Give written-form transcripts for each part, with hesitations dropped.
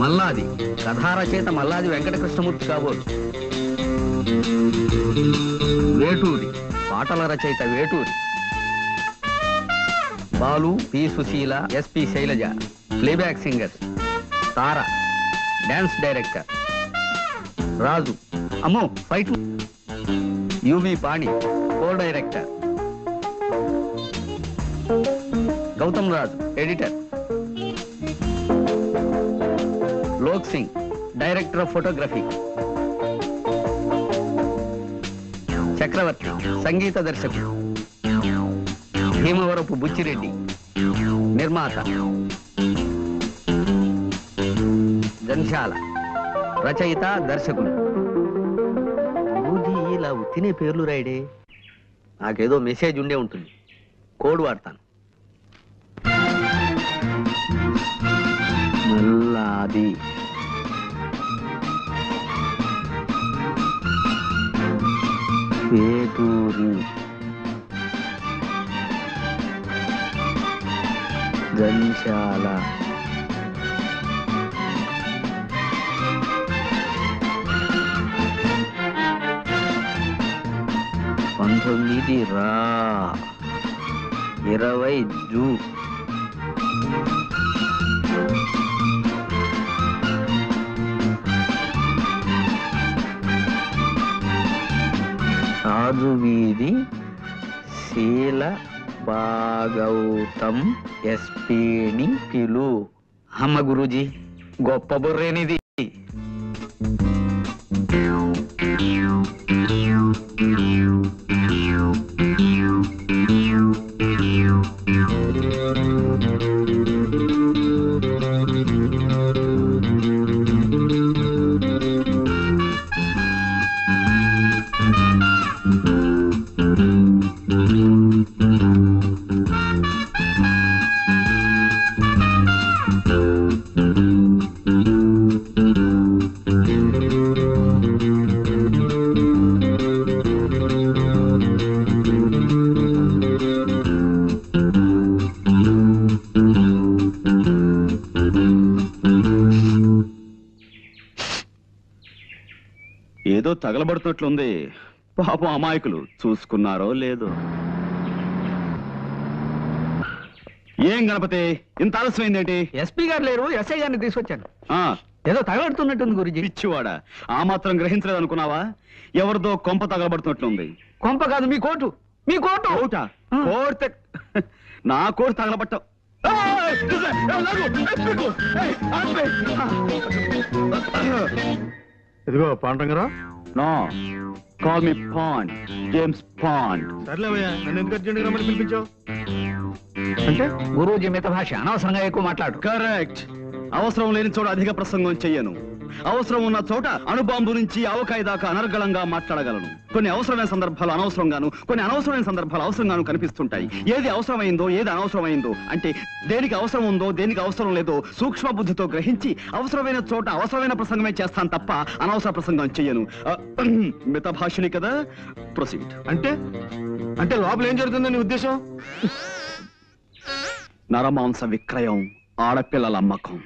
మల్లాది కథారచయిత మల్లాది వెంకటకృష్ణమూర్తి కాబోలు. వేటూరి పాటల రచయిత Veturi. Balu P Susheela, SP Sailaja playback singer. Tara dance director. Raju అమ్మో fight. UV Pani co director. Gautam Raju editor. Lok Singh director of photography. Chakravarthi సంగీత దర్శకుడు. భీమవరపు బుచ్చిరెడ్డి నిర్మాత. జంధ్యాల రచయిత దర్శకుడు. ఇలా తినే పేర్లు రాయడే. నాకేదో మెసేజ్ ఉండే ఉంటుంది, కోడ్ వాడతాను. మల్లాది వేటూరి జంధ్యాల రా 20 జూన్. రాజు వీధి శీల భాగౌతం ఎస్పీని పిలు. అమ్మ గురూజీ గొప్ప బుర్రేనిది. ఏదో తగలబడుతున్నట్లుంది. పాపం అమాయకులు చూసుకున్నారో లేదో. ఏం గణపతి ఇంత ఆలస్యమైందేంటి? ఎస్పీ గారు లేరు, ఎస్ఐ గారిని తీసుకొచ్చాను. ఏదో తగలబడుతున్నట్టుంది గురించి. పిచ్చివాడా, ఆ మాత్రం గ్రహించలేదు అనుకున్నావా? ఎవరిదో కొంప తగలబడుతున్నట్లుంది. కొంప కాదు, మీ కోటు. మీ కోటు కోటు నా కోటు తగలబట్టావు. ఇదిగో Pandarangarao. No, call me Pond, James Pond. సర్లేవయ్యా, నన్ను ఎందుకు అర్జెంట్గా రమ్మని పిలిపించావు? అంటే గురూజీ మిత భాష అనవసరంగా ఎక్కువ మాట్లాడు. కరెక్ట్. అవసరం లేని చోట అధిక ప్రసంగం చెయ్యను. అవసరం ఉన్న చోట అణుబాంబు నుంచి ఆవకాయ దాకా అనర్గళంగా మాట్లాడగలను. కొన్ని అవసరమైన సందర్భాలు అనవసరంగాను, కొన్ని అనవసరమైన సందర్భాలు అవసరంగాను కనిపిస్తుంటాయి. ఏది అవసరమైందో ఏది అనవసరమైందో, అంటే దేనికి అవసరం ఉందో దేనికి అవసరం లేదో సూక్ష్మ బుద్ధితో గ్రహించి అవసరమైన చోట అవసరమైన ప్రసంగమే చేస్తాను తప్ప అనవసర ప్రసంగం చెయ్యను. మిత భాషని కదా. ప్రొసీడ్. అంటే లోపల ఏం జరుగుతుందని ఉద్దేశం? నరమాంస విక్రయం, ఆడపిల్లల అమ్మకం.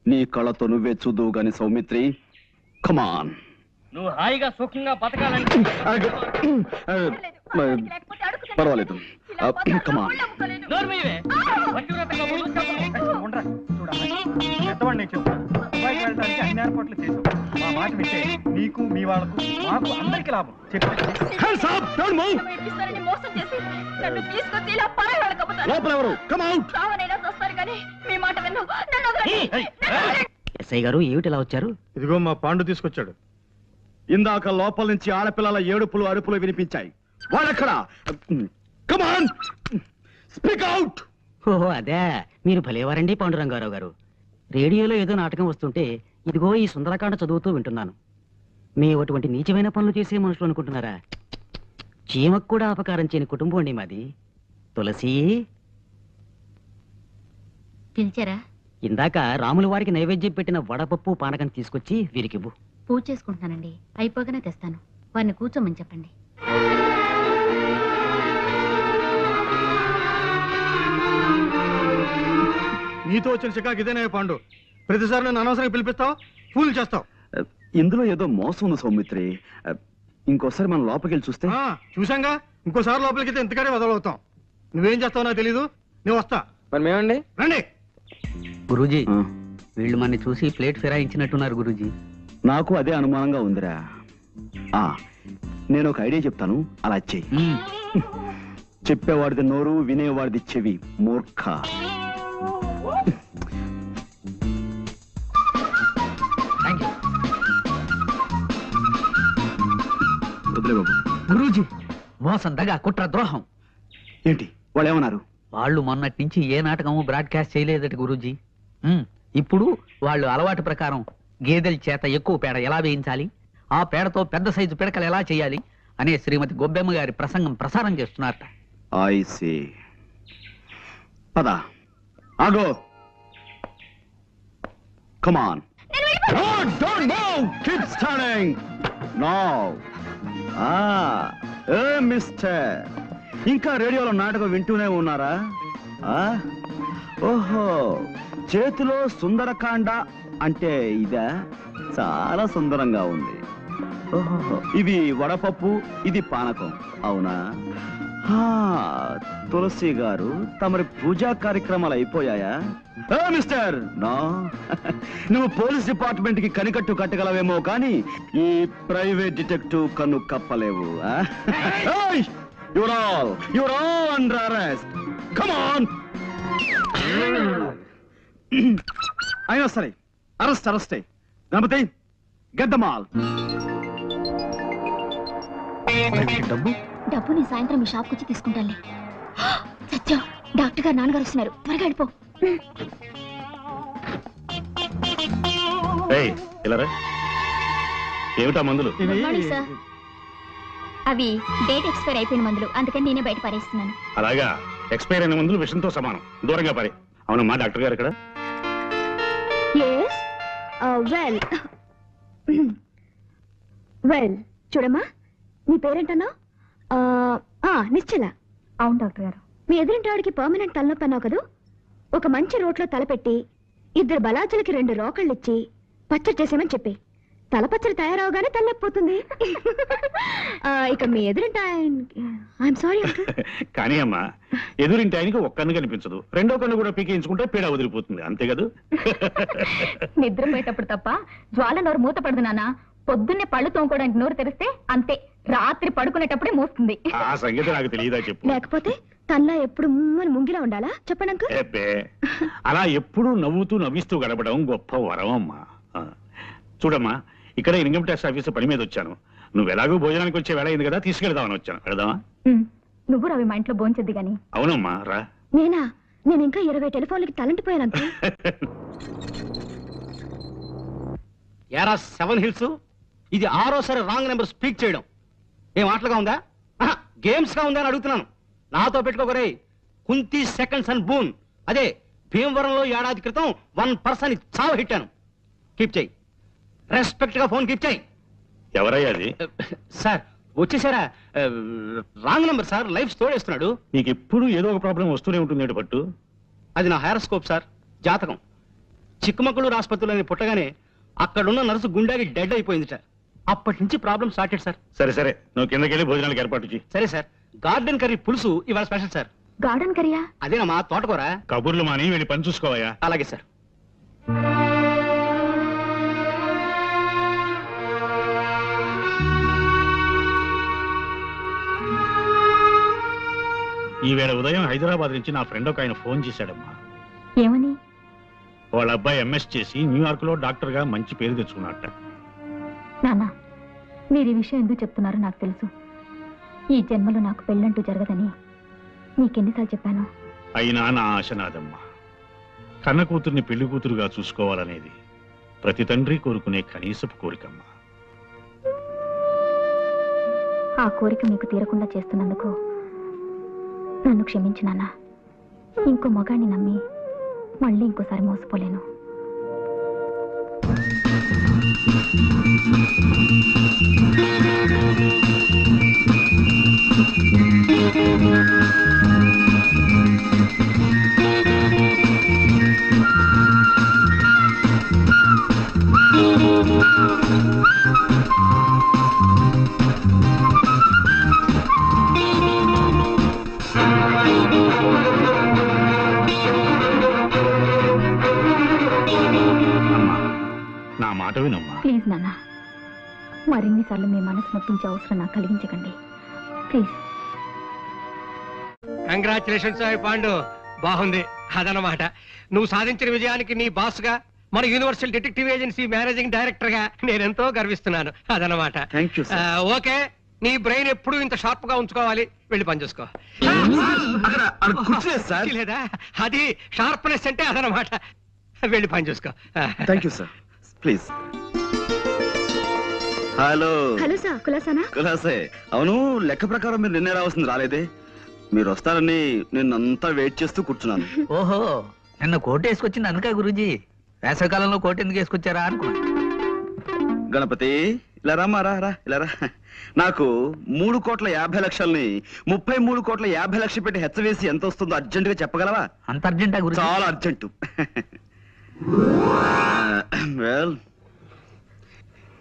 నీ కళ్ళతో నువ్వే చూదువు గాని సౌమిత్రి. కమాన్. నువ్వు హాయిగా సుఖంగా బతకాలంటే పర్వాలేదు. కమాన్. అన్ని ఏర్పాట్లు చేసావు. మా మాట వింటే నీకు మీ వాళ్ళకు మాకు అందరికి లాభం. ఎస్ఐ గారు ఏమిటి ఇలా వచ్చారు? ఇదిగో మా పాండు తీసుకొచ్చాడు. ఇందాక లోపల నుంచి ఆడపిల్లల ఏడుపులు అరుపులు వినిపించాయి. వాడెక్కడా? కమాన్, స్పీక్ అవుట్. ఓహో అదే, మీరు భలేవారండి పాండురంగారావు గారు. రేడియోలో ఏదో నాటకం వస్తుంటే ఇదిగో ఈ సుందరకాండ చదువుతూ వింటున్నాను. మీ అటువంటి నీచమైన పనులు చేసే మనుషులు అనుకుంటున్నారా? చీమకు కూడా అపకారం చేయని కుటుంబం అండి మాది. తులసి పిలిచారా? ఇందాక రాముల వారికి నైవేద్యం పెట్టిన వడపప్పు పానకం తీసుకొచ్చి వీరికివ్వు. పూజ చేసుకుంటున్నానండి, అయిపోగానే తెస్తాను. వారిని కూర్చోమని చెప్పండి. నీతో వచ్చిన చికాకు ఇదేనే పాండు. ప్రతిసారి నన్ను అనవసరంగా పిలిపిస్తావు, ఫూల్ చేస్తావు. ఇందులో ఏదో మోసం ఉంది సౌమిత్రి. ఇంకోసారి మనం లోపలికి వెళ్ళి చూస్తే. చూసాంగా, ఇంకోసారి లోపలికి అయితే ఎంతకనే వదలవుతాం. నువ్వేం చేస్తావు నాకు తెలీదు, నేను వస్తా. మరి మేమండి రండి. గురూజీ, వీళ్ళు మన చూసి ప్లేట్ ఫిరాయించినట్టున్నారు గురూజీ. నాకు అదే అనుమానంగా ఉందిరా. నేను ఒక ఐడియా చెప్తాను, అలా చెయ్యి. చెప్పేవాడిది నోరు, వినేవాడిది చెవి. మూర్ఖ. వదిలే బాబు. గురూజీ, మోసం, దగా, కుట్ర, ద్రోహం. ఏంటి వాళ్ళు ఏమన్నారు? వాళ్ళు మొన్నటి నుంచి ఏ నాటకము బ్రాడ్కాస్ట్ చేయలేదట గురూజీ. ఇప్పుడు వాళ్ళు అలవాటు ప్రకారం గేదెల చేత ఎక్కువ పేడ ఎలా వేయించాలి, ఆ పేడతో పెద్ద సైజు పిడకలు ఎలా చేయాలి అనే శ్రీమతి గొబ్బెమ్మ గారి ప్రసంగం ప్రసారం చేస్తున్నారట. I see. పద. ఆగో. Come on. Don't move. Keep standing. Now. Mister, ఇంకా రేడియోలో నాటకం వింటూనే ఉన్నారా? ఓహో, చేతిలో సుందరకాండ అంటే ఇదా? చాలా సుందరంగా ఉంది. ఓహో, ఇది వడపప్పు, ఇది పానకం, అవునా? తులసి గారు, తమరి పూజా కార్యక్రమాలు అయిపోయాయా? Mister, no. నువ్వు పోలీస్ డిపార్ట్మెంట్ కి కనికట్టు కట్టగలవేమో కానీ ఈ ప్రైవేట్ డిటెక్టివ్ కన్ను కప్పలేవు. You're all under arrest. Come on. అయినా సరే, అరెస్టే. Ganapati, get them all. డబ్బు నీ సాయంత్రం మీ షాప్కి వచ్చి తీసుకుంటానులే. సత్యం, డాక్టర్ గారు నాన్నగారు వస్తున్నారు, త్వరగా వెళ్ళిపో. ఏమిటా మందులు? Good morning sir. అవి డేట్ ఎక్స్పైర్ అయిపోయిన మందులు, అందుకని నేనే బయట పారేస్తున్నాను. అలాగా, ఎక్స్పైర్ అయిన మందులు విషంతో సమానం, దూరంగా పారే. అవునమ్మా, డాక్టర్ గారు ఇక్కడ? వెల్ చూడమ్మా, నీ పేరేంటన్నా? నిశ్చల. అవును డాక్టర్ గారు. మీ ఎదురింటాడికి పర్మనెంట్ తలనొప్పి అన్నావు కదూ. ఒక మంచి రోట్లో తలపెట్టి 2 బలాజులకి 2 రోకళ్ళు ఇచ్చి పచ్చడి చేసేమని చెప్పి తలపచ్చడి తయారవగానే తలనొప్పిపోతుంది. ఇక మీ ఎదురింటి ఐఎమ్ సారీ కానీ అమ్మా, ఎదురింటి ఆయనకి ఒక్క కన్ను కనిపించదు, రెండో కన్ను కూడా పీకేయించుకుంటే పీడ వదిలిపోతుంది, అంతే కదా? నిద్రపోయేటప్పుడు తప్ప జ్వాల నోరు మూత పడదు నాన్న. పొద్దున్నే పళ్ళు తోముకోవడానికి నోరు తెరిస్తే అంతే, రాత్రి పడుకునేటప్పుడే మూస్తుంది. ఆ సంగతి నాకు తెలియదా చెప్పు. లేకపోతే తనలా ఎప్పుడు ముంగిలా ఉండాలా చెప్పండి. అలా ఎప్పుడు నవ్వుతూ నవ్విస్తూ గడపడం గొప్ప వరం అమ్మా. చూడమ్మా, ఇక్కడ ఇన్కమ్ ట్యాక్స్ ఆఫీసు పని మీద వచ్చాను. నువ్వు ఎలాగో భోజనానికి వచ్చే వేళ అయింది కదా, తీసుకెళ్దామని వచ్చాను. వెళదామా? నువ్వు రవి మా ఇంట్లో భోంచద్ది గాని. అవునమ్మా, రా. నేనా? నేను ఇంకా 20 టెలిఫోన్లకి తలంటిపోయానంత. యారా 7 హిల్స్, ఇది 6వ రాంగ్ నెంబర్ స్పీక్ చేయడం ఏం ఆటలుగా ఉందా? గేమ్స్ గా ఉందా అని అడుగుతున్నాను. నాతో పెట్టుకోకరే. కుంతి సెకండ్స్ అండ్ బూన్, అదే భీమవరంలో ఏడాది క్రితం 1 పర్సన్ చావు హిట్టాను. కీప్ చేయి, రెస్పెక్ట్ గా ఫోన్ కీప్ చేయి. ఎవరయ్యా అది? సార్ వచ్చేసారా? రాంగ్ నెంబర్ సార్, లైఫ్ తోడేస్తున్నాడు. నీకు ఎప్పుడు ఏదో ఒక ప్రాబ్లం వస్తూనే ఉంటుంది పట్టు. అది నా హైరోస్కోప్ సార్, జాతకం. చిక్కమగళూరు ఆసుపత్రిలో పుట్టగానే అక్కడున్న నర్సు గుండెకి డెడ్ అయిపోయింది సార్. అప్పటి నుంచి ప్రాబ్లం స్టార్టెడ్ సార్. సరే సరే, నువ్వు కిందకి వెళ్ళి భోజనాలకు ఏర్పాటు చేయి. సరే సార్. గార్డెన్ కర్రీ పులుసు ఇవాళ స్పెషల్ సార్. గార్డెన్ కర్రీయా? అదేనమ్మా, తోటకూర. కబుర్లు మాని వెళ్ళి పని చూసుకోవయ్యా. అలాగే సార్. ఈవేళ ఉదయం హైదరాబాద్ నుంచి నా ఫ్రెండ్ ఒక ఆయన ఫోన్ చేశాడమ్మా. ఏమని? వాళ్ళ అబ్బాయి ఎంఎస్ చేసి న్యూయార్క్ లో డాక్టర్ గా మంచి పేరు తెచ్చుకున్నట్ట. నాన్న, మీరు ఈ విషయం ఎందుకు చెప్తున్నారో నాకు తెలుసు. ఈ జన్మలో నాకు పెళ్ళంటూ జరగదని నీకెన్నిసార్లు చెప్పాను. అయినా నా ఆశ నాదమ్మా. కన్న కూతుర్ని పెళ్లి కూతురుగా చూసుకోవాలనేది ప్రతి తండ్రి కోరుకునే కనీసపు కోరికమ్మా. ఆ కోరిక మీకు తీరకుండా చేస్తున్నందుకు నన్ను క్షమించు నాన్న. ఇంకో మగాన్ని నమ్మి మళ్ళీ ఇంకోసారి మోసపోలేను. ప్లీజ్ నాన్న, మరిన్నిసార్లు మీ మనసు నొప్పించే అవసరం నాకు కలిగించకండి ప్లీజ్. కంగ్రాచులేషన్స్ పాండు, బాగుంది. అదనమాట నువ్వు సాధించిన విజయానికి నీ బాస్ గా, మన universal detective agency managing director గా నేనెంతో గర్విస్తున్నాను. అదనమాట. థ్యాంక్ యూ ఓకే, నీ బ్రెయిన్ ఎప్పుడు ఇంత షార్ప్ గా ఉంచుకోవాలి. వెళ్ళి పని చూసుకో. లేదా అది షార్ప్నెస్ అంటే అదనమాట. వెళ్ళి పని చూసుకో. Thank you sir. Please. Hello hello sir, కులాసానా? కులాసే. అవును, లెక్క ప్రకారం మీరు నిన్నే రావాల్సింది రాలేదే. మీరు వస్తారని నిన్నంతా వెయిట్ చేస్తూ కూర్చున్నాను. ఓహో, నిన్న కోట్ వేసుకొచ్చింది అనుక గురూజీ. వేసవికాలంలో కోట్ ఎందుకు వేసుకొచ్చారా అనుకున్నా. గణపతి, ఇలా రామా, రా ఇలా రా. నాకు 3,50,00,000ని 33,50,00,000 పెట్టి హెచ్చవేసి ఎంత వస్తుందో అర్జెంట్ గా చెప్పగలవా? అంత అర్జెంటా గురూజీ? చాలా అర్జెంటు. వెల్,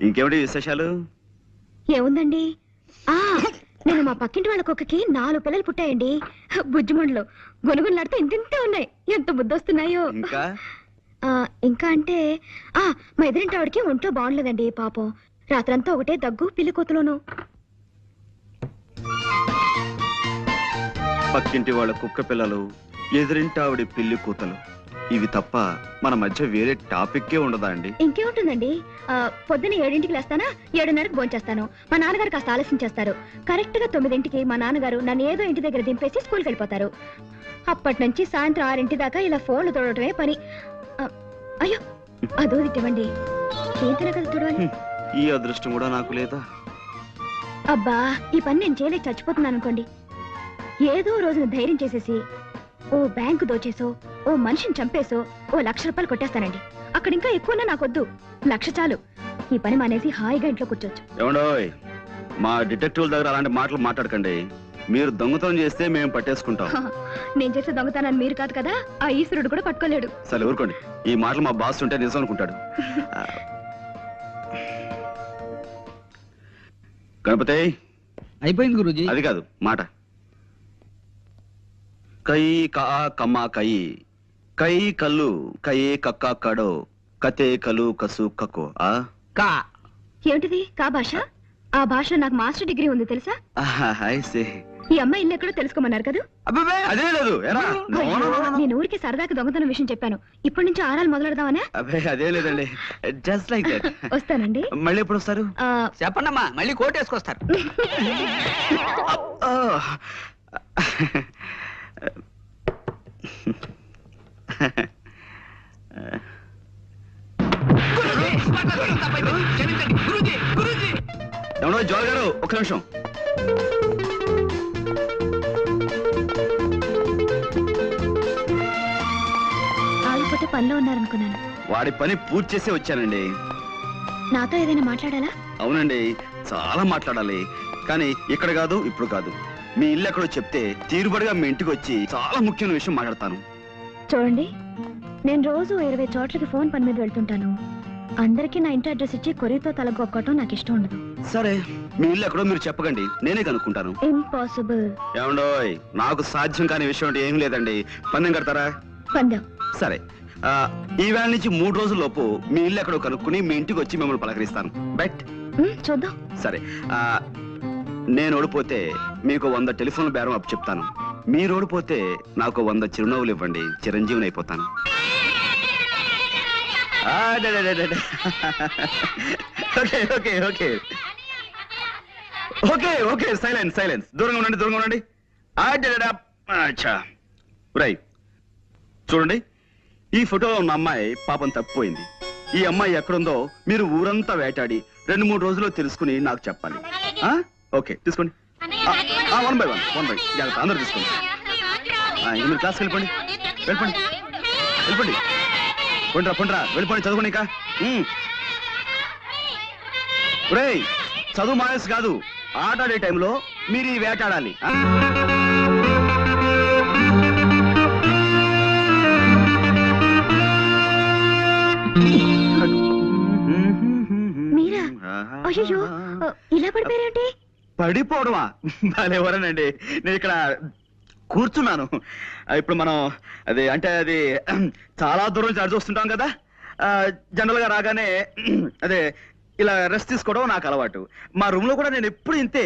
ఇంకేమిటి విశేషాలు? ఏముందండి, నేను మా పక్కింటి వాళ్ళ కుక్కకి 4 పిల్లలు పుట్టాయండి. బుజ్జిమండలు గొనుగులాడితే ఇంతింతే ఉన్నాయి. ఎంత బుద్ధొస్తున్నాయో. ఇంకా అంటే మా ఎదురింటి ఆవిడకి ఒంట్లో బాగుండలేదండి పాపం. రాత్రంతా ఒకటే దగ్గు, పిల్లి కోతలోను. పక్కింటి వాళ్ళ కుక్క పిల్లలు, ఎదురింటి ఆవిడ పిల్లి కూతలు, ఇవి తప్ప మన మధ్య వేరే టాపిక్కే ఉండదా అండి? ఇంకేముంటుందండి, పొద్దున్న 7ంటికి లేస్తానా, 7:30కి భోంచేస్తాను. మా నాన్నగారు కాస్త ఆలస్యం చేస్తారు. కరెక్ట్ గా 9ంటికి మా నాన్నగారు నన్ను ఏదో ఇంటి దగ్గర దింపేసి స్కూల్కి వెళ్ళిపోతారు. అప్పటి నుంచి సాయంత్రం 6 దాకా ఇలా ఫోన్లు తోడటమే పని. అయ్యో, అదో ఇవ్వండి. ఏంటనే కదా చూడాలి. ఈ అదృష్టం కూడా నాకు లేదా? అబ్బా, ఈ పని నేను చేయలేక చచ్చిపోతున్నాను అనుకోండి. ఏదో రోజున ధైర్యం చేసేసి ఓ బ్యాంకు దోచేసో, ఓ మనిషిని చంపేసో ఓ 1,00,000 రూపాయలు కొట్టేస్తానండి. అక్కడ ఇంకా ఎక్కువన్నా నాకొద్దు, 1,00,000 చాలు. ఈ పని మానేసి హాయిగా ఇంట్లో కూర్చోచ్చు. ఏమండోయ్, మా డిటెక్టివ్ దగ్గర అలాంటి మాటలు మాట్లాడకండి. మీరు దొంగతనం చేస్తే మేము పట్టేసుకుంటాం. నేను చేసే దొంగతనాన్ని మీరు కాదు కదా, ఆ ఈశ్వరుడు కూడా పట్టుకోలేడు. సరే ఊరుకోండి. ఈ మాటలు మా బాస్ ఉంటే నిజం అనుకుంటాడు. గణపతి, అయిపోయింది గురూజీ. అది కాదు మాట. కై కా కమ్మ కై, కై కల్లు కై కక్క కడో, కతే కలు కసు కకో. కా ఏమిటిది కా భాష? ఆ భాషలో నాకు మాస్టర్ డిగ్రీ ఉంది తెలుసా? ఈ అమ్మాయి ఇల్లు ఎక్కడో తెలుసుకోమన్నారు కదా. అదే లేదు. నేను ఊరికి సరదాకి దొంగతనం విషయం చెప్పాను. ఇప్పటి నుంచి ఆరాలు మొదలెడదామనే. అదే లేదండి, జస్ట్ లైక్ దట్. వస్తానండి. మళ్ళీ ఎప్పుడు వస్తారు? చెప్పండమ్మా, మళ్ళీ కోట్ వేసుకొస్తారు. ఏమన్నా జోల్ గారు, ఒక్క నిమిషం. ఆగిపోతే పనిలో ఉన్నారనుకున్నాను. వాడి పని పూర్తి చేసి వచ్చానండి. నాతో ఏదైనా మాట్లాడాలా? అవునండి, చాలా మాట్లాడాలి. కానీ ఇక్కడ కాదు, ఇప్పుడు కాదు. మీ ఇల్లు ఎక్కడో చెప్తే తీరుబడిగా మీ ఇంటికి వచ్చి చాలా ముఖ్యమైన విషయం మాట్లాడతాను. చూడండి, నేను రోజు 20 చోట్లకి ఫోన్ పని మీద వెళ్తుంటాను. అందరికీ నా ఇంటి అడ్రస్ ఇచ్చి కొరియర్తో తలగొక్కటం నాకు ఇష్టం ఉండదు. సరే, మీ ఇల్లు ఎక్కడో మీరు చెప్పకండి, నేనే కనుక్కుంటాను. ఇంపాసిబుల్. ఏమండోయ్, నాకు సాధ్యం కాని విషయం అంటే ఏం లేదండి. పందెం కడతారా? పందెం. సరే, ఈ వేళ నుంచి 3 రోజుల లోపు మీ ఇల్లు ఎక్కడో కనుక్కుని మీ ఇంటికి వచ్చి మిమ్మల్ని పలకరిస్తాను. బెట్? చూద్దాం. సరే, నేను ఓడిపోతే మీకు 100 టెలిఫోన్ బేరం అప్పు చెప్తాను. మీరు ఓడిపోతే నాకు 100 చిరునవ్వులు ఇవ్వండి, చిరంజీవిని అయిపోతాను. Okay okay okay okay okay silence silence. దూరంగా ఉండండి, దూరంగా ఉండండి. రైట్, చూడండి, ఈ ఫోటోలో ఉన్న అమ్మాయి పాపం తప్పిపోయింది. ఈ అమ్మాయి ఎక్కడుందో మీరు ఊరంతా వేటాడి 2-3 రోజుల్లో తెలుసుకుని నాకు చెప్పాలి. ఓకే, తీసుకోండి. 1 by 1 జాగ్రత్త, అందరూ తీసుకోండి. మీరు క్లాస్కి వెళ్ళిపోండి, వెళ్ళిపోండి, వెళ్ళిపోండి. పొండ్రా వెళ్ళిపోండి, చదువుకోండి. ఇంకా రేయ్, చదువు మానేసి కాదు, ఆట ఆడే టైంలో మీరు ఈ వేటాడాలి. మీరా? అయ్యో, ఇలా పడిపోయారేంటి? పడిపోవడమా? ఎవరనండి, నేను ఇక్కడ కూర్చున్నాను. ఇప్పుడు మనం అది చాలా దూరం నుంచి అడిచి వస్తుంటాం కదా, జనరల్ గా రాగానే అదే ఇలా రెస్ట్ తీసుకోవడం నాకు అలవాటు. మా రూమ్ లో కూడా నేను ఎప్పుడు ఇంతే.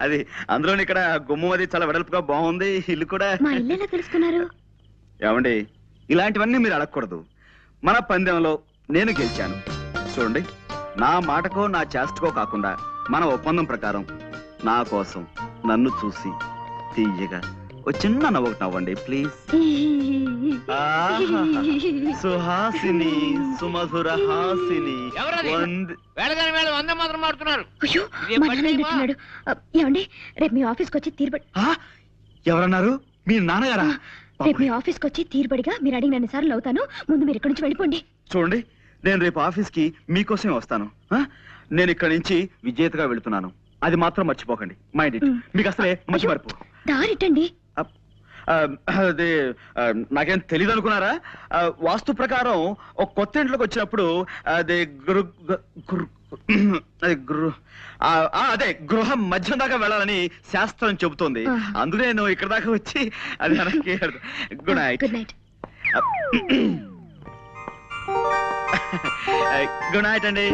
అది అందులో ఇక్కడ గుమ్మం అది చాలా వెడల్పుగా బాగుంది. ఇల్లు కూడా. మా ఇల్లు ఎలా తెలుసుకున్నారు? ఏమండి, ఇలాంటివన్నీ మీరు అడగకూడదు. మన పందెంలో నేను గెలిచాను. చూడండి, నా మాటకో నా చేష్టకో కాకుండా మన ఒప్పందం ప్రకారం నా కోసం నన్ను చూసి తీయగా ఓ చిన్న నవ్వొకటి నవ్వండి ప్లీజ్. సుహాసిని, సుమధుర హాసిని. అయ్యో, మా నాన్న వింటున్నాడు. ఏమండి, రేపు మీ ఆఫీస్కి వచ్చి తీరుబడి. ఎవరన్నారు? మీ నాన్నగారా? రేపు మీ ఆఫీస్కి వచ్చి తీరుబడిగా మీరు అడిగిన సార్లు అవుతాను. ముందు మీరు ఇక్కడి నుంచి వెళ్ళిపోండి. చూడండి, నేను రేపు ఆఫీస్కి మీకోసమే వస్తాను. నేను ఇక్కడి నుంచి విజేతగా వెళుతున్నాను. అది మాత్రం మర్చిపోకండి. Mind it. మీకు అసలే మంచి మర్పు. దారిటండి. అదే నాకేం తెలియదు అనుకున్నారా? వాస్తు ప్రకారం ఒక కొత్త ఇంట్లోకి వచ్చినప్పుడు అదే అదే గృహం మధ్యం దాకా వెళ్ళాలని శాస్త్రం చెబుతోంది. అందుకే నేను ఇక్కడ దాకా వచ్చి అది good night. Good night. Good night అండి.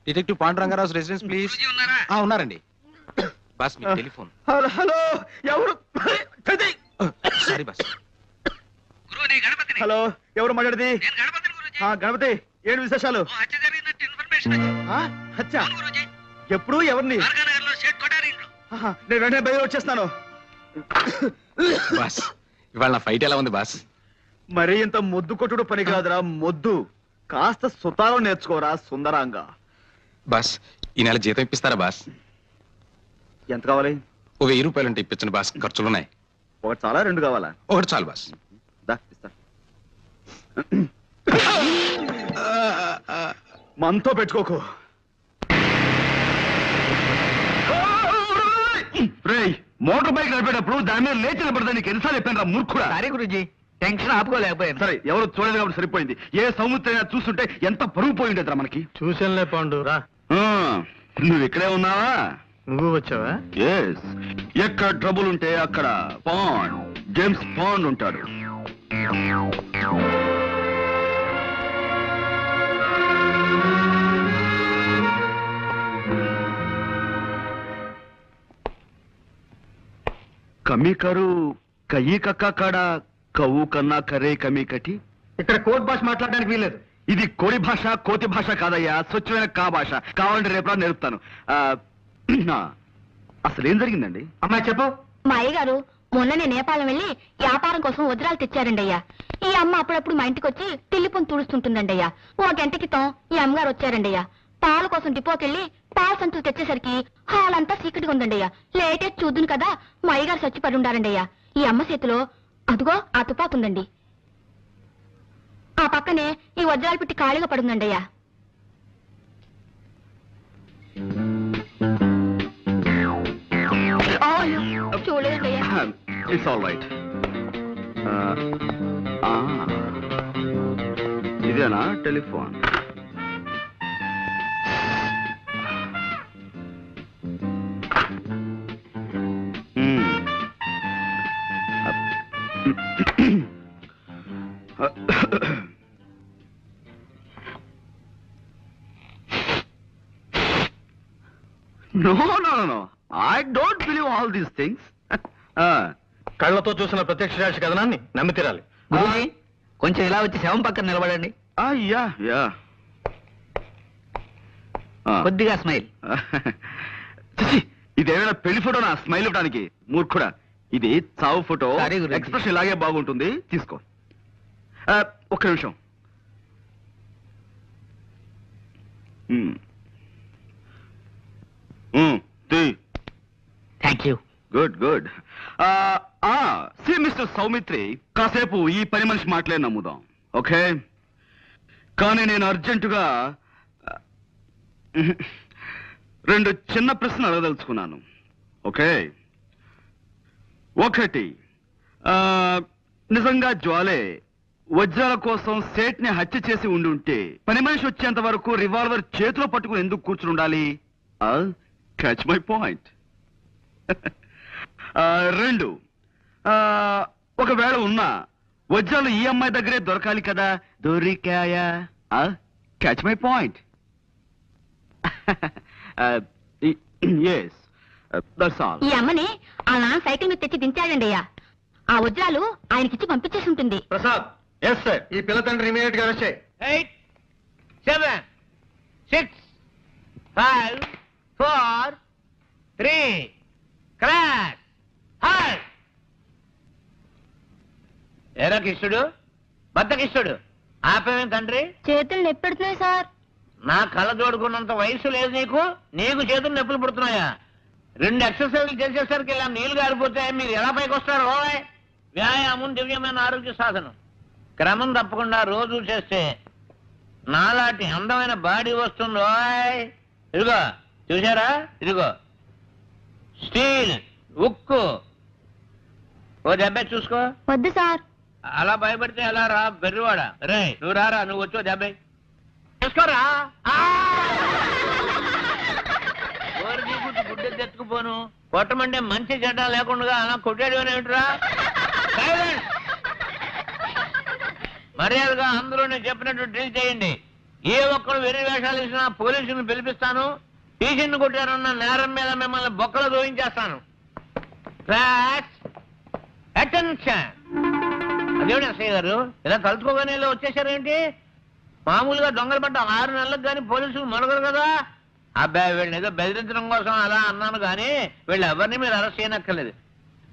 Detective Pandurangarao residence please. ఉన్నారండి. బాస్ మీ టెలిఫోన్. హలో హలో, ఎవరు? Sorry boss. హలో, ఎవరు మాట్లాడేది? గణపతి, ఏంటి విశేషాలు? హత్య? ఎప్పుడు? ఎవరిని? నేను వెంటనే బయలు వచ్చేస్తాను. బాస్ ఇవాళ నా ఫైట్ ఎలా ఉంది బాస్? మరి ఇంత మొద్దు కొట్టుడు పని కాదురా మొద్దు. కాస్త సుతారం నేర్చుకోరా సుందరాంగా. బాస్ ఈ నెల జీతం ఇప్పిస్తారా బాస్? ఎంత కావాలి? ఓ 1000 రూపాయలు ఉంటే ఇప్పించండి బాస్, ఖర్చులున్నాయి. ఒకటి చాలా, 2 కావాలా? ఒకటి చాలు బాస్. ఇస్తా. మనతో పెట్టుకోకు. మోటార్ బైక్ నడిపేటప్పుడు దాని మీద లేచి నిలబడదా నీకు ఎన్నిసార్లు చెప్పాను రా మూర్ఖుడా? సరే గురుజీ, టెన్షన్ ఆపుకోలేకపోయాను. సరే, ఎవరు చూడలేదు కాబట్టి సరిపోయింది. ఏ సముద్రం చూస్తుంటే ఎంత పరుగు పోయి ఉండేదిరా మనకి. చూసానులే పాండు రా. నువ్వు ఇక్కడే ఉన్నావా? నువ్వు వచ్చావా? ఎస్. ఎక్కడ ట్రబుల్ ఉంటే అక్కడ పాండ్, జేమ్స్ పాండ్ ఉంటాడు. కమీ కరు కయ్యి కక్క కాడ కవ్వు కన్నా కరే కమీ కటి. ఇక్కడ కోర్ట్ భాష మాట్లాడడానికి వీల్లేదు. ఇది కోడి భాష, కోతి భాష కాదయ్యా, స్వచ్ఛమైన కా భాష. కావాలంటే రేపు నేర్పుతాను. అసలు ఏం జరిగిందండి? అమ్మాయి చెప్పు. మా అయ్యగారు మొన్ననే నేపాలం వెళ్ళి వ్యాపారం కోసం వజ్రాలు తెచ్చారండి అయ్యా. ఈ అమ్మ అప్పుడప్పుడు మా ఇంటికి వచ్చి తిల్లిపొని తుడుస్తుంటుందండి అయ్యా. 1 గంట క్రితం ఈ అమ్మగారు వచ్చారండి అయ్యా. పాల కోసం డిపోకెళ్ళి పాల సంచులు తెచ్చేసరికి హాల్ అంతా చీకటిగా ఉందండి అయ్యా. లేటే చూద్దును కదా మా అయ్యగారు చచ్చిపడి ఉండారండి అయ్యా. ఈ అమ్మ చేతిలో అదుగో ఆ తుపాకు ఉందండి. ఆ పక్కనే ఈ వజ్రాలు పెట్టి ఖాళీగా పడుందండి అయ్యా. చూడలేదండి అయ్యా. It's all right. ఇదేనా telephone? No, no, no, no. I don't believe all these things. కళ్ళతో చూసిన ప్రత్యక్ష సాక్షి కథనాన్ని నమ్మి తీరాలి. గురూజీ, కొంచెం ఇలా వచ్చి శవం పక్కన నిలబడండి. Yeah yeah. కొద్దిగా స్మైల్. ఇదేమైనా పెళ్లి ఫోటోనా స్మైల్ ఇవ్వడానికి? మూర్ఖుడా, ఇది చావు ఫోటో. సరే గురూజీ. ఎక్స్ప్రెషన్ ఇలాగే బాగుంటుంది, తీసుకో. ఒక్క నిమిషం. Thank you. Good good. See mister Soumitri, కాసేపు ఈ పని మనిషి మాటలే నమ్ముదాం, ఓకే? కానీ నేను అర్జెంటుగా 2 చిన్న ప్రశ్నలు అడగదలుచుకున్నాను, ఓకే? ఒకటి, నిజంగా జ్వాలే వజ్రాల కోసం సేట్ని హత్య చేసి ఉండుంటే పని మనిషి వచ్చేంత వరకు రివాల్వర్ చేతిలో పట్టుకుని ఎందుకు కూర్చుని ఉండాలి? Catch my point. 2, ఒకవేళ ఉన్నా వజ్రాలు ఈ అమ్మాయి దగ్గరే దొరకాలి కదా, దొరికాయా? Catch my point. Yes, that's all. ఈ అమ్మని ఆ నాన్న సైకిల్ మీద తెచ్చి దించాడండి అయ్యా. ఆ వజ్రాలు ఆయనకిచ్చి పంపించేసి ఉంటుంది. ప్రసాద్. Yes sir. ఈ పిల్ల తండ్రి ఇమీడియట్ గా వచ్చాయి. 8, 7, 6, 5, 4, 3, క్రాష్. హాయ్ ఏరా కిష్టుడు, బద్ద కిష్టుడు, ఆపేమేం తండ్రి? చేతులు నొప్పెడుతున్నాయి సార్. నా కళ్ళ జోడుకున్నంత వయసు లేదు నీకు, నీకు చేతులు నొప్పులు పుడుతున్నాయా? 2 ఎక్సర్సైజ్లు చేసేసరికి ఇలా నీళ్లు గారిపోతే మీరు ఎలా పైకి వస్తారు? ఓయ్, వ్యాయామం దివ్యమైన ఆరోగ్య సాధనం. క్రమం తప్పకుండా రోజు చేస్తే నాలాంటి అందమైన బాడీ వస్తుంది. ఓయ్, ఇదిగో చూసారా, ఇదిగో స్టీల్, ఉక్కు. ఓ దెబ్బ చూసుకో. వద్దు సార్. అలా భయపడితే ఎలా రా బెర్రివాడ. రే నువ్వు రారా, నువ్వు వచ్చో దెబ్బ చూసుకోరా. గుడ్డ తెచ్చుకుపోను కొట్టమంటే మంచి చెడ్డ లేకుండా అలా కొట్టాడు ఏమిట్రా? మర్యాదగా అందరూ నేను చెప్పినట్టు డ్రిల్ చేయండి. ఏ ఒక్కరు వెర్రి వేషాలు ఇచ్చినా పోలీసుని పిలిపిస్తాను. టీచర్ని కొట్టారన్న నేరం మీద మిమ్మల్ని బొక్కలు దోయించేస్తాను. అటెన్షన్. అదేమిటి ఎస్ఐ గారు ఇలా తలుచుకోగానే ఇలా వచ్చేసారేంటి? మామూలుగా దొంగలు పడ్డ 6 నెలలకు కానీ పోలీసులు మొదలగరు కదా. అబ్బాయి వీళ్ళని ఏదో బెదిరించడం కోసం అలా అన్నాను కానీ వీళ్ళు ఎవరిని మీరు అరెస్ట్ చేయనక్కర్లేదు.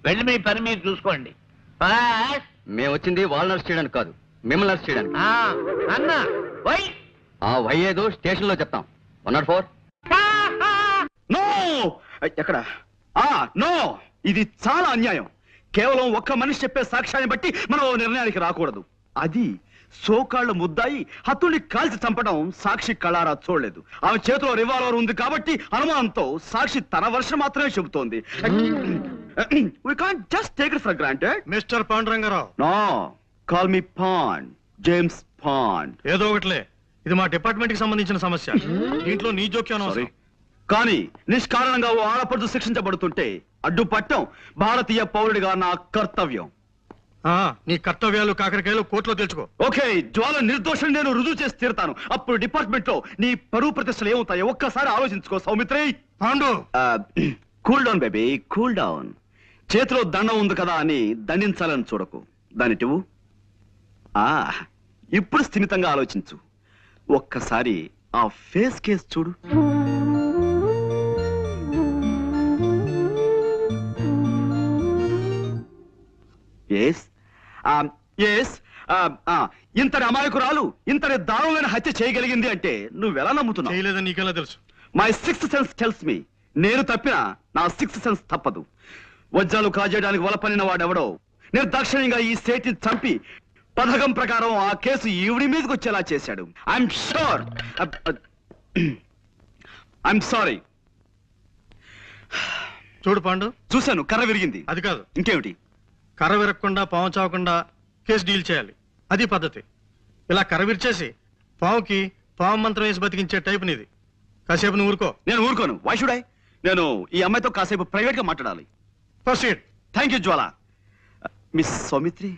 వెళ్ళి మీ పని మీరు చూసుకోండి. మేము వచ్చింది వాళ్ళని అరెస్ట్ చేయడానికి కాదు, మిమ్మల్ని అరెస్ట్ చేయడానికి. అన్న వై ఆ వై ఏదో స్టేషన్ లో చెప్తాం. 104. నో ఎక్కడ నో, ఇది చాలా అన్యాయం. కేవలం ఒక్క మనిషి చెప్పే సాక్ష్యాన్ని బట్టి మనం ఓ నిర్ణయానికి రాకూడదు. అది సోకాళ్ళు ముద్దాయి హత్తుని కాల్చి చంపడం సాక్షి కళారా చూడలేదు. ఆమె చేతిలో రివాల్వర్ ఉంది కాబట్టి అనుమానంతో సాక్షి తన వర్షం మాత్రమే చెబుతోంది. We can't just take it for granted. Mister Panduranga Rao, No, call me Pond, James Pond. ఏదో ఒకటిలే, ఇది మా డిపార్ట్మెంట్ కి సంబంధించిన సమస్య. దీంట్లో నీ జోక్యం Sorry. అవసరం. కానీ నిష్కారణంగా ఓ ఆడపడుచు శిక్షించబడుతుంటే అడ్డుపట్టం భారతీయ పౌరుడిగా నా కర్తవ్యం. నీ కర్తవ్యాలు కాకరకాయలు కోర్టులో తెలుసుకో. ఓకే, జ్వాల నిర్దోషం నేను రుజువు చేసి తీరుతాను. అప్పుడు డిపార్ట్మెంట్ లో నీ పరువు ప్రతిష్టలు ఏమవుతాయో ఒక్కసారి ఆలోచించుకో Saumitri. Pandu, cool down baby, cool down. చేతిలో దండం ఉంది కదా అని దండించాలని చూడకు. దానిటివు ఇప్పుడు స్థిమితంగా ఆలోచించు. ఒక్కసారి ఆ ఫేస్ కేస్ చూడు. ఎస్ ఎస్, ఇంతటి అమాయకురాలు ఇంతటి దారుణమైన హత్య చేయగలిగింది అంటే నువ్వెలా నమ్ముతున్నావు? చేయలేదని నీకెలా తెలుసు? My sixth sense tells me. నేను తప్పినా నా సిక్స్త్ సెన్స్ తప్పదు. వజ్రాలు కాజేయడానికి వలపనిన వాడెవడో నిర్దాక్షిణ్యంగా ఈ స్టేట్ ని చంపి పథకం ప్రకారం ఆ కేసు ఈవిడి మీదకి వచ్చేలా చేశాడు. I'm sure. I'm sorry. చూడు పాండు, చూశాను, కర్ర విరిగింది. అది కాదు, ఇంకేమిటి? కర్ర విరగకుండా పాము చావకుండా కేసు డీల్ చేయాలి. అది పద్ధతి. ఇలా కర్ర విరిచేసి పావుకి పాము మంత్రం వేసి బతికించే టైప్ నీది. కాసేపు నువ్వు ఊరుకో. నేను ఊరుకోను. Why should I? నేను ఈ అమ్మాయితో కాసేపు ప్రైవేట్ గా మాట్లాడాలి. Proceed. Thank you Jwala. Miss Soumitri,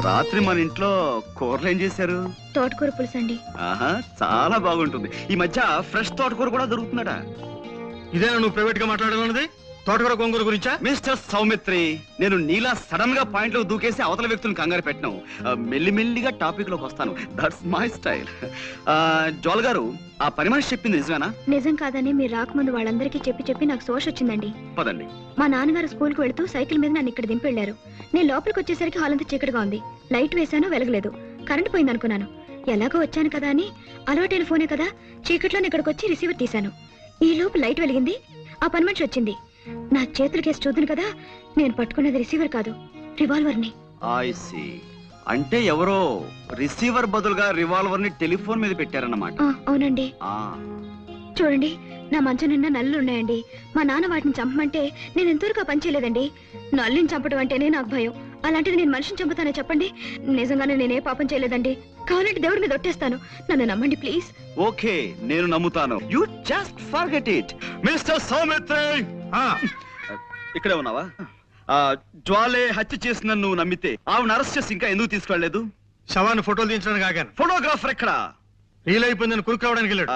రాత్రి మన ఇంట్లో కూరలు ఏం చేశారు? తోటకూర పులుసు అండి. ఆహా, చాలా బాగుంటుంది. ఈ మధ్య ఫ్రెష్ తోటకూర కూడా దొరుకుతుందట. ఇదేనా నువ్వు ప్రైవేట్ గా మాట్లాడాలన్నది? తోటకూర గొంగూర గురించా? మిస్టర్ సౌమిత్రి, నేను నీలా సడన్ గా పాయింట్ లో దూకేసి అవతల వ్యక్తులను కంగారు పెట్టను. మెల్లిమెల్లిగా టాపిక్ లోకి వస్తాను. That's my style. జ్వాల గారు, ఆ పని మనిషి చెప్పింది నిజమేనా? నిజం కాదని మీరు రాకముందు వాళ్ళందరికీ చెప్పి నాకు సోష వచ్చిందండి. పదండి. మా నాన్నగారు స్కూల్కి వెళుతూ సైకిల్ మీద నన్ను ఇక్కడ దింపెళ్లారు. నేను లోపలికి వచ్చేసరికి హాల్ అంతా చీకటిగా ఉంది. లైట్ వేశాను, వెలగలేదు. కరెంట్ పోయింది అనుకున్నాను. ఎలాగో వచ్చాను కదా అని అలవాటైన ఫోనే కదా, చీకట్లోనే ఇక్కడికి వచ్చి రిసీవర్ తీశాను. ఈ లోపు లైట్ వెలిగింది. ఆ పని మనిషి వచ్చింది. నా చేతుల కేసు చూద్దును కదా, నేను పట్టుకున్నది రిసీవర్ కాదు, రివాల్వర్ ని. I see. అంటే ఎవరో రిసీవర్ బదులుగా రివాల్వర్ ని టెలిఫోన్ మీద పెట్టారన్నమాట. అవునండి. చూడండి, నా మంచం నిండా నల్లులు ఉన్నాయండి. మా నాన్న వాటిని చంపమంటే నేను ఎంతవరకు పని చేయలేదండి. నల్లిని చంపడం అంటేనే నాకు భయం. అలాంటిది నేను మనిషిని చంపుతానే చెప్పండి? నిజంగానే నేనే పాపం చేయలేదండి. కావాలంటే దేవుడి మీద ఒట్టేస్తాను. నన్ను నమ్మండి ప్లీజ్. ఓకే, నేను నమ్ముతాను. You just forget it. Mister Saumitri, ఇక్కడే ఉన్నావా? జ్వాలే హత్య చేసిన నువ్వు నమ్మితే ఆవిడ అరెస్ట్ చేసి ఇంకా ఎందుకు తీసుకెళ్లలేదు? శవాన్ని ఫోటోలు తీయించడానికి ఆగాను. ఫోటోగ్రాఫర్ ఎక్కడ? రీల్ అయిపోయిందని కురుకు రావడానికి వెళ్ళాడు.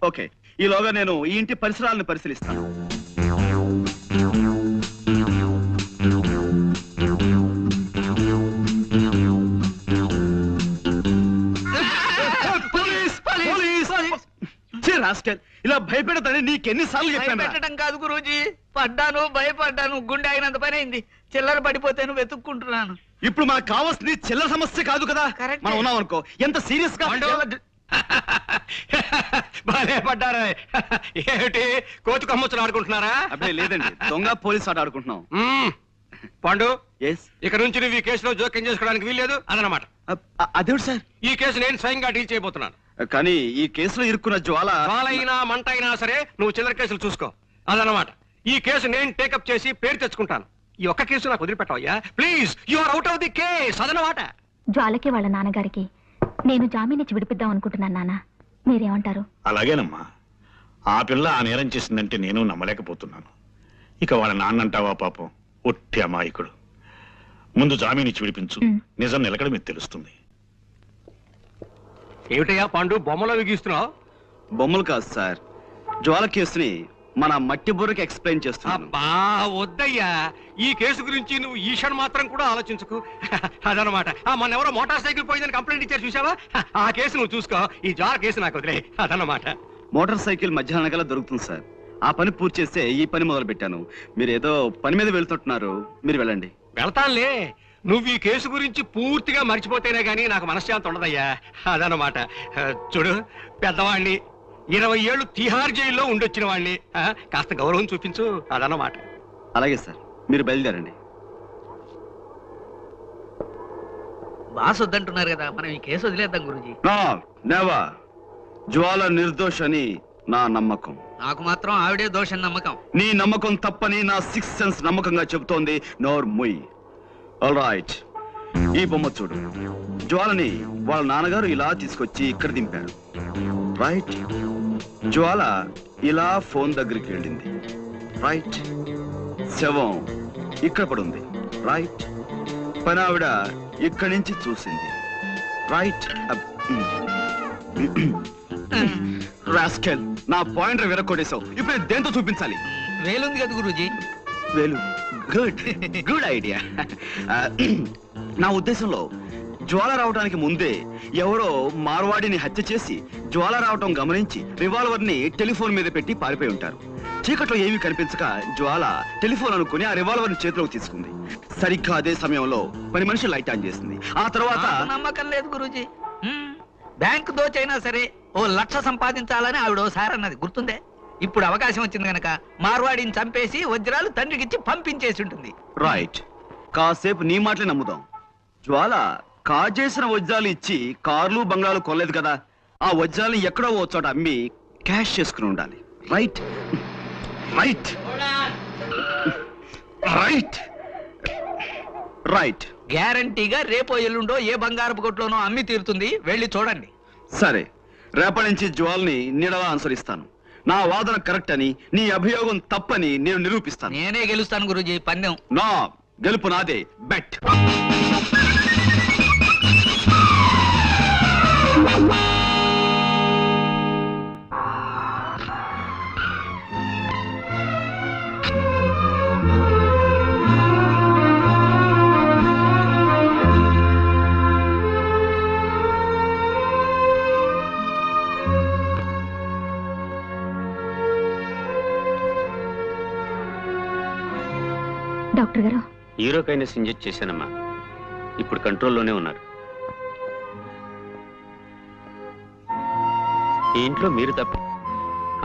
ఓకే, ఈలోగా నేను ఈ ఇంటి పరిసరాలను పరిశీలిస్తాను. ఇలా భయపెడతానే నీకెన్నిసార్లు చెప్పాను? పెట్టడం కాదు గురూజీ, పడ్డాను, భయపడ్డాను, గుండె అయినంత పని అయింది. చిల్లర పడిపోతేను వెతుక్కుంటున్నాను. ఇప్పుడు మనకు కావాల్సింది చిల్లర సమస్య కాదు కదా. మనం ఉన్నాం అనుకో, ఎంత సీరియస్ గా బాగా పడ్డారా? ఏమిటి కోతి కొమ్మచ్చులు ఆడుకుంటున్నారా? అప్పుడే లేదండి, దొంగ పోలీస్ ఆట ఆడుకుంటున్నాం. పాండు, ఎస్, ఇక నుంచి నువ్వు ఈ కేసులో జోక్యం చేసుకోవడానికి వీల్లేదు అదనమాట. అదేవిడు సార్, ఈ కేసు నేను స్వయంగా డీల్ చేయబోతున్నాను. కానీ ఈ కేసులో ఇరుక్కున్న జ్వాలైనా మంట అయినా సరే నువ్వు చిల్లర కేసులు చూసుకో అదనమాట. ఈ కేసు నేను టేకప్ చేసి పేరు తెచ్చుకుంటాను. ఈ ఒక్క కేసు నాకు వదిలిపెట్టవయ్యా please. You are out of the case అదనమాట. జ్వాలకి వాళ్ళ నాన్నగారికి నేను జామీన్ ఇచ్చి విడిపిద్దాం అనుకుంటున్నాను. నాన్న, మీరేమంటారు? అలాగేనమ్మా. ఆ పిల్ల ఆ నేరం చేసిందంటే నేను నమ్మలేకపోతున్నాను. ఇక వాళ్ళ నాన్నంటావా? పాపం ఒట్టి అమాయకుడు. ముందు జామీన్ ఇచ్చి విడిపించు, నిజం నిలకడ మీకు తెలుస్తుంది. ఏమిటయ్యా పాండు బొమ్మలో గీస్తున్నావు? బొమ్మలు కాదు సార్, జ్వాల కేసుని మన మట్టి బుర్రకి ఎక్స్ప్లెయిన్ చేస్తున్నాను. అబ్బా వద్దయ్యా, ఈ కేసు గురించి నువ్వు ఈషన్ మాత్రం కూడా ఆలోచించుకు. అదనమాట. మన ఎవరో మోటార్ సైకిల్ పోయిందని కంప్లైంట్ ఇచ్చారు చూసావా, ఆ కేసు నువ్వు చూసుకో, ఈ జ్వాల కేసు నాకు వదిలే. అదనమాట. మోటార్ సైకిల్ మధ్యాహ్నం కల్లా దొరుకుతుంది సార్. ఆ పని పూర్తి చేస్తే ఈ పని మొదలు పెట్టాను. మీరు ఏదో పని మీద వెళ్తుంటున్నారు, మీరు వెళ్ళండి. వెళ్తానులే, నువ్వు ఈ కేసు గురించి పూర్తిగా మర్చిపోతేనే గానీ నాకు మనశ్శాంతి ఉండదయ్యా. అదనమాట. చూడు, పెద్దవాణ్ణి 20 ఏళ్ళు తిహార్ జైల్లో ఉండొచ్చిన వాణ్ణి, కాస్త గౌరవం చూపించు. అదనమాట. అలాగే సార్, మీరు బయలుదేరండి. బాస్ వద్దంటున్నారు కదా, మనం ఈ కేసు వదిలేద్దాం గురూజీ. నెవర్. జ్వాల నిర్దోషని నా నమ్మకం. నాకు మాత్రం ఆవిడే దోషం నమ్మకం. నీ నమ్మకం తప్పని నా 6th సెన్స్ నమ్మకంగా చెబుతోంది. నోర్ ముయ్. ఆల్ రైట్, ఈ బొమ్మ చూడు. జ్వాలని వాళ్ళ నాన్నగారు ఇలా తీసుకొచ్చి ఇక్కడ దింపారు. రైట్. జ్వాల ఇలా ఫోన్ దగ్గరికి వెళ్ళింది. రైట్. శవం ఇక్కడ పడుంది. రైట్. పనావిడ ఇక్కడి నుంచి చూసింది. రైట్. రాస్కెల్, నా పాయింట్ విరక్కొట్టేశావు. ఇప్పుడు నేను దేంతో చూపించాలి? వేలుంది కదా గురూజీ. వేలు. Good good idea. నా ఉద్దేశంలో జ్వాల రావడానికి ముందే ఎవరో మార్వాడిని హత్య చేసి జ్వాల రావటం గమనించి రివాల్వర్ ని టెలిఫోన్ మీద పెట్టి పారిపోయి ఉంటారు. చీకట్లో ఏమీ కనిపించక జ్వాల టెలిఫోన్ అనుకుని ఆ రివాల్వర్ ని చేతిలోకి తీసుకుంది. సరిగ్గా అదే సమయంలో పని మనిషి లైట్ ఆన్ చేసింది. ఆ తర్వాత నమ్మకం లేదు గురూజీ. బ్యాంకు దోచైనా సరే 1,00,000 సంపాదించాలని ఆవిడ ఓసారి అన్నది గుర్తుందే. ఇప్పుడు అవకాశం వచ్చింది గనక మార్వాడిని చంపేసి వజ్రాలు తండ్రికిచ్చి పంపించేసి ఉంటుంది. రైట్. కాసేపు నీ మాటలే నమ్ముదాం. జ్వాల కాజేసిన వజ్రాలు ఇచ్చి కార్లు బంగ్లాలు కొనలేదు కదా, ఆ వజ్రాలు ఎక్కడో ఓ చోట అమ్మి క్యాష్ చేసుకుని ఉండాలి. Right right right right. గ్యారంటీగా రేపో ఎల్లుండో ఏ బంగారపు కొట్లోనో అమ్మి తీరుతుంది, వెళ్ళి చూడండి. సరే, రేపటి నుంచి జ్వాల్ని నీడలా అనుసరిస్తాను. నా వాదన కరెక్ట్ అని, నీ అభియోగం తప్పని నేను నిరూపిస్తాను. నేనే గెలుస్తాను గురూజీ పందెం. నా గెలుపు నాదే. బెట్. డాక్టర్ గారు, హీరోకైనస్ ఇంజెక్ట్ చేశానమ్మా. ఇప్పుడు కంట్రోల్లోనే ఉన్నారు. ఈ ఇంట్లో మీరు తప్ప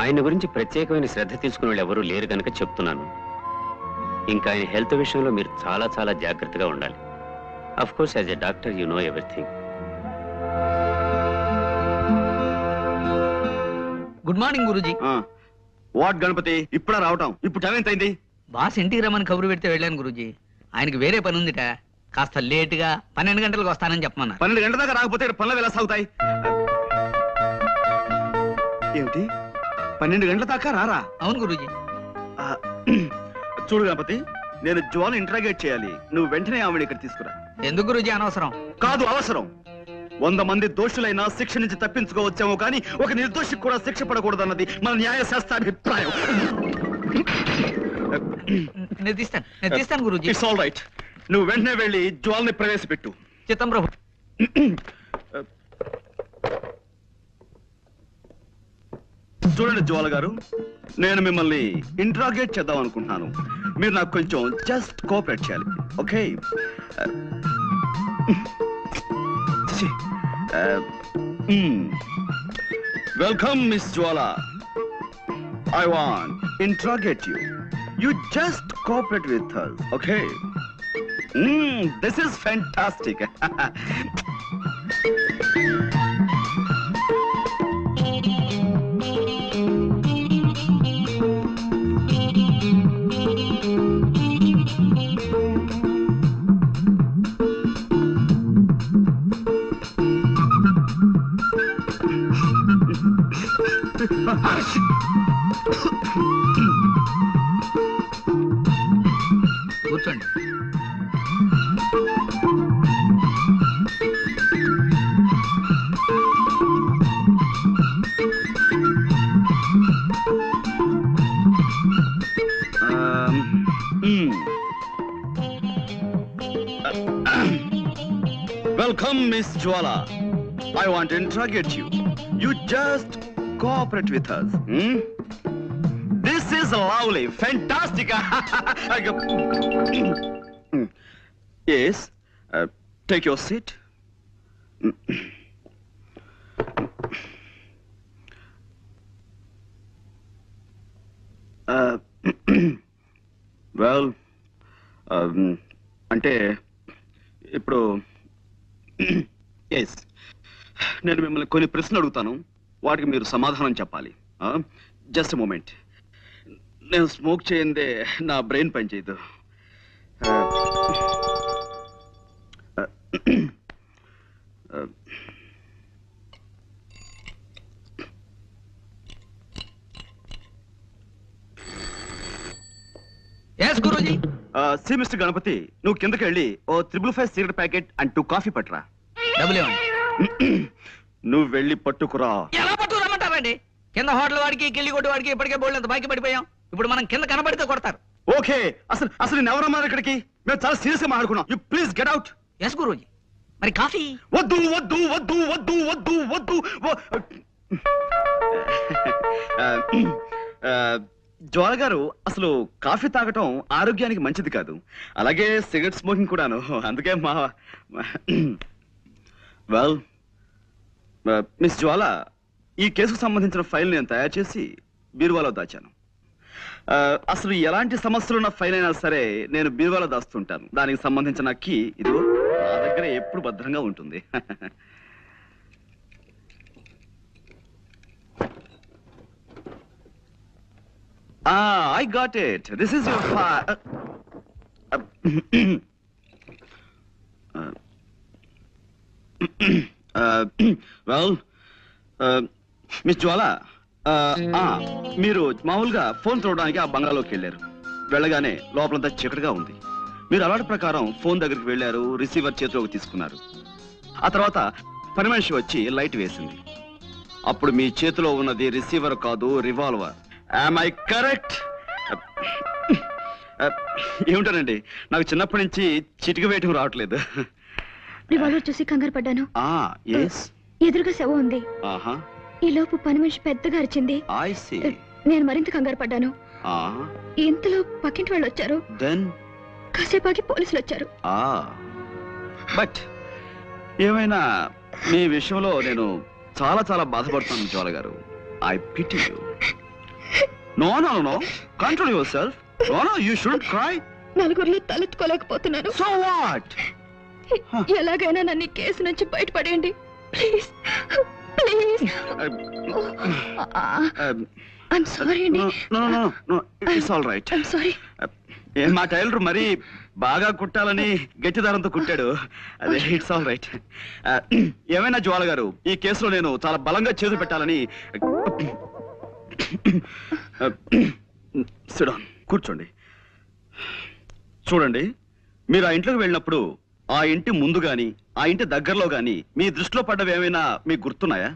ఆయన గురించి ప్రత్యేకమైన శ్రద్ధ తీసుకునే వాళ్ళు ఎవరూ లేరు కనుక చెప్తున్నాను. ఇంకా ఆయన హెల్త్ విషయంలో మీరు చాలా చాలా జాగ్రత్తగా ఉండాలి. Of course as a doctor you know everything. Good morning Guruji. What Ganapati, ఇప్పుడా రావటం? ఇప్పుడు టైం ఎంత అయింది? బాస్ ఇంటికి రమ్మని కబురు పెడితే వెళ్ళాను గురూజీ. ఆయనకి వేరే పని ఉందిట, కాస్త లేటుగా 12 గంటలకు వస్తానని చెప్పమన్నా. 12 గంటల దాకా రాకపోతే పనులు ఎలా సాగుతాయి? ఏమిటి, 12 గంటల దాకా రారా? అవును గురూజీ. చూడు గణపతి, నేను జ్వాల ఇంటరాగేట్ చేయాలి. నువ్వు వెంటనే ఆవిడ ఇక్కడ తీసుకురా. ఎందుకు గురూజీ? అనవసరం. కాదు, అవసరం. 100 మంది దోషులైనా శిక్ష నుంచి తప్పించుకోవచ్చామో కానీ ఒక నిర్దోషికి కూడా శిక్ష పడకూడదన్నది మన న్యాయశాస్త్రాభిప్రాయం. నేను తీస్తాను గురూజీ. It's all right. నువ్వు వెంటనే వెళ్ళి జ్వాల్ని ప్రవేశపెట్టు. చిత్తం ప్రభు. చూడండి జ్వాల గారు, నేను మిమ్మల్ని ఇంట్రాగేట్ చేద్దాం అనుకుంటున్నాను. మీరు నాకు కొంచెం జస్ట్ కోఆపరేట్ చేయాలి. Okay? Welcome miss Jwala. I want interrogate you. You just cooperate with us, okay? This is fantastic. కూర్చోండి. Welcome miss Jwala. I want to interrogate you. You just cooperate with us. This is lovely, fantastic. Yes, take your seat. Well, అంటే ఇప్పుడు yes, నేను మిమ్మల్ని కొన్ని ప్రశ్నలు అడుగుతాను, వాటికి మీరు సమాధానం చెప్పాలి. Just moment. నేను స్మోక్ చేయందే నా బ్రెయిన్ పనిచేయదు. సి మిస్టర్ గణపతి, నువ్వు కిందకి వెళ్ళి ఓ 555 సిగరెట్ ప్యాకెట్ అండ్ 2 కాఫీ పట్టురా. నువ్వు వెళ్ళి పట్టుకురా. ఎలా పట్టుకురమ్మంటారండి? కింద హోటల్ వాడికి కిల్లి కొట్టు వాడికి ఇప్పటికే బోల్డ్ బాకీ పడిపోయాం. ఇప్పుడు మనం కింద కనబడితే కొడతారు. ఓకే, అసలు నేను ఎవరమ్మా ఇక్కడికి? మేము చాలా సీరియస్ గా మాట్లాడుకున్నాం. You please get out. Yes Guruji. మరి కాఫీ? వద్దు వద్దు వద్దు వద్దు వద్దు వద్దు. జ్వాల గారు, అసలు కాఫీ తాగటం ఆరోగ్యానికి మంచిది కాదు, అలాగే సిగరెట్ స్మోకింగ్ కూడాను. అందుకే వెల్ మిస్ జ్వాల, ఈ కేసుకు సంబంధించిన ఫైల్ నేను తయారు చేసి బీరువాలో దాచాను. అసలు ఎలాంటి సమస్యలున్న ఫైల్ అయినా సరే నేను బీరువాలో దాస్తుంటాను. దానికి సంబంధించిన కీ ఇదిగో నా దగ్గర ఎప్పుడు భద్రంగా ఉంటుంది. I got it. This is your file. Well, miss Jwala, మీరు మామూలుగా ఫోన్ చూడడానికి ఆ బంగ్లాలోకి వెళ్ళారు. వెళ్ళగానే లోపలంతా చీకటిగా ఉంది. మీరు అలవాటు ప్రకారం ఫోన్ దగ్గరికి వెళ్ళారు, రిసీవర్ చేతిలోకి తీసుకున్నారు. ఆ తర్వాత పని మనిషి వచ్చి లైట్ వేసింది. అప్పుడు మీ చేతిలో ఉన్నది రిసీవర్ కాదు, రివాల్వర్. Am I correct? ఏమిటానండి, నాకు చిన్నప్పటి నుంచి చిటిక వేయటం రావట్లేదు. రివాల్వర్ చూసి కంగారు పడ్డాను. ఎదురుగా శవం ఉంది. ఈ లోపు పని మనిషి పెద్దగా అరిచింది. నేను మరింత కంగారు పడ్డాను. ఇంతలో పక్కింటి వాళ్ళు వచ్చారు. కాసేపాకి పోలీసులు వచ్చారు. బట్ ఏమైనా మీ విషయంలో నేను చాలా చాలా బాధపడుతున్నాను జ్వాల గారు. I pity you. No. Control yourself. No, you shouldn't cry. నలుగురిలో తలెత్తుకోలేకపోతున్నాను. So what? ఎలాగైనా నన్ను కేసు నుంచి బయటపడేయండి ప్లీజ్. ప్లీజ్. I'm sorry అండి. No. It's all right. I'm sorry. మా టైలర్ మరి బాగా కుట్టాలని గట్టి దారంతో కుట్టాడు. అదే ఇట్స్ ఆల్ రైట్. ఏమైనా జ్వాల గారు, ఈ కేసులో నేను చాలా బలంగా చేతులు పెట్టాలని. కూర్చోండి. చూడండి, మీరు ఆ ఇంట్లోకి వెళ్ళినప్పుడు ఆ ఇంటి ముందు గాని ఆ ఇంటి దగ్గరలో గాని మీ దృష్టిలో పడ్డవి ఏమైనా మీకు గుర్తున్నాయా?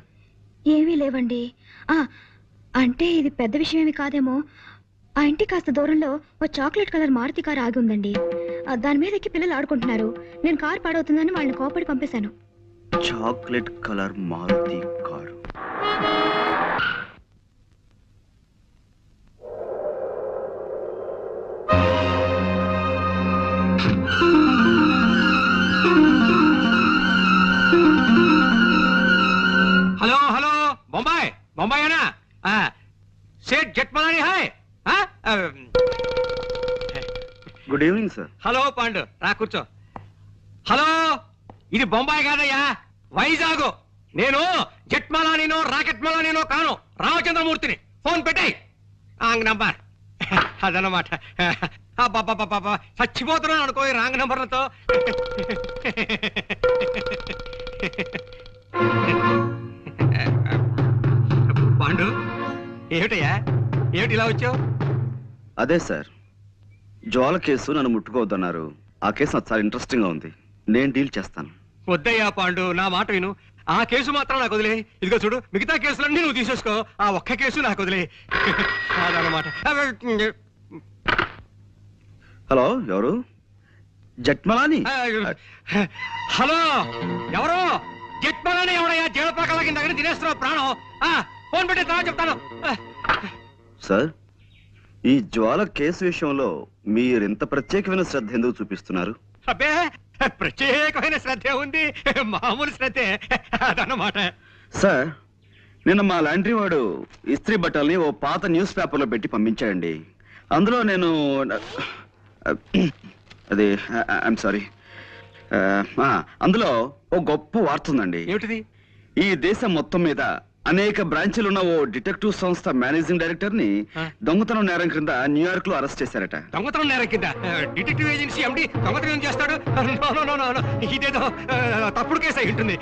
ఏమీ లేవండి. అంటే ఇది పెద్ద విషయం ఏమి కాదేమో. ఆ ఇంటి కాస్త దూరంలో ఓ చాక్లెట్ కలర్ మారుతి కారు ఆగి ఉందండి. దాని మీద ఎక్కి పిల్లలు ఆడుకుంటున్నారు. నేను కారు పాడవుతుందని వాళ్ళని కోపడి పంపేశాను. Chocolate colour Maruti car. Hello Bombay అనా? Seth Jatmalani hi. Good evening sir. Hello Pandu, రా కూర్చో. హలో, ఇది బొంబాయి కాదయ్యా, వైజాగ్. నేను జట్మలానినో రాకెట్ మలానినో కాను, రామచంద్రమూర్తిని. ఫోన్ పెట్టాయి రాంగ్ నంబర్. అదన్నమాట. చచ్చిపోతున్నాను అనుకో ఈ రాంగ్ నంబర్లతో. పాండు, ఏమిటయ్యా, ఏమిటి ఇలా వచ్చావు? అదే సార్, జ్వాల కేసు నన్ను ముట్టుకోవద్దన్నారు. ఆ కేసు నాకు చాలా ఇంట్రెస్టింగ్ గా ఉంది. నేను డీల్ చేస్తాను. వద్దయ్యా పాండు, నా మాట విను. ఆ కేసు మాత్రం నాకు వదిలే. ఇదిగో చూడు, మిగతా కేసులన్నీ నువ్వు తీసేసుకో. ఆ ఒక్క కేసు నాకు వదిలే. అదన్నమాట. హలో, ఎవరు? జట్మలాని హలో ఎవరు జట్మలని ఎవడయ్యా జీవపాకల కింద తినేస్తున్నావు ప్రాణం ఫోన్ పెట్టి తర్వాత చెప్తాను సార్ ఈ జ్వాల కేసు విషయంలో మీరెంత ప్రత్యేకమైన శ్రద్ధ ఎందుకు చూపిస్తున్నారు? అబ్బే ప్రత్యేకమైన శ్రద్ధే ఉంది, మామూలు శ్రద్ధే అదన్నమాట. సార్ నిన్న మా లాండ్రీ వాడు ఇస్త్రీ బట్టల్ని ఓ పాత న్యూస్ పేపర్లో పెట్టి పంపించాడండి. అందులో నేను అది ఐఎమ్ సారీ అందులో ఓ గొప్ప వార్త ఉందండి. ఏమిటిది? ఈ దేశం మొత్తం మీద అనేక బ్రాంచీలున్న ఓ డిటెక్టివ్ సంస్థ మేనేజింగ్ డైరెక్టర్ ని దొంగతనం నేరం కింద న్యూయార్క్ లో అరెస్ట్ చేశారట. దొంగతనం నేరం కింద డిటెక్టివ్ ఏజెన్సీ ఎండి దొంగతనం చేస్తాడు? ఇదేదో తప్పుడు కేసు అయి ఉంటుంది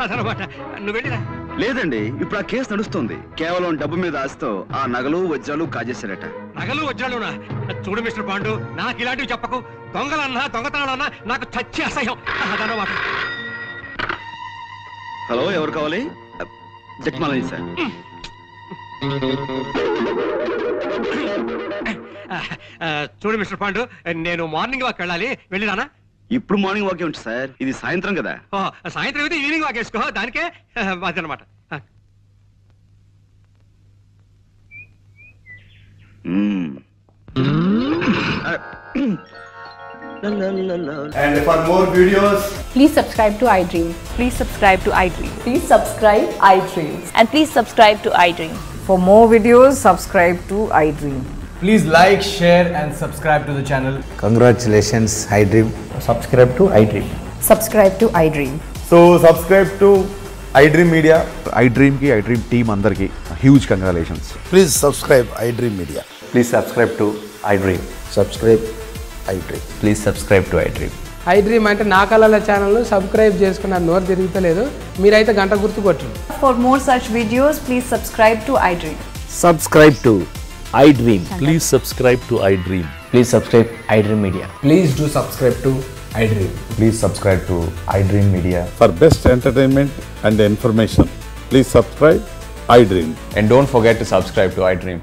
అదనమాట. నువ్వు వెళ్ళిరా. లేదండి, ఇప్పుడు ఆ కేసు నడుస్తుంది. కేవలం డబ్బు మీద ఆశతో ఆ నగలు వజ్రాలు కాజేశారట. నగలు వజ్రాలునా? చూడు మిస్టర్ పాండు, నాకు ఇలాంటివి చెప్పకు. దొంగలన్నా దొంగతనాలన్నా నాకు చచ్చి అసహ్యం అదనమాట. హలో, ఎవరు కావాలి? జట్మాలని సార్. చూడు మిస్టర్ పాండు, నేను మార్నింగ్ వాక్ వెళ్ళాలి, వెళ్ళిరానా? ఇప్పుడు మార్నింగ్ వాకే ఉంటుంది సార్, ఇది సాయంత్రం కదా. సాయంత్రం అయితే ఈవినింగ్ వాక్ వేసుకో, దానికే అదనమాట. And for more videos, please subscribe to iDream. Please subscribe to iDream. Please subscribe iDream. And please subscribe to iDream. For more videos, subscribe to iDream. please like, share and subscribe to the channel. Congratulations, iDream. Subscribe to iDream. Subscribe to iDream. So subscribe to iDream Media. iDream ki iDream team andarki huge congratulations. Please subscribe iDream Media. Please subscribe to iDream. Subscribe iDream. Please subscribe to iDream. iDream అంటే నా కళల channel subscribe చేసుకున్న నోరు తిరుగుతలేదు, మీరైతే గంట గుర్తు కొట్టండి. For more such videos, please subscribe to iDream. Subscribe to iDream. Please subscribe to iDream. Please subscribe iDream Media. Please do subscribe to iDream. Please subscribe to iDream Media. For best entertainment and information, please subscribe iDream. And don't forget to subscribe to iDream.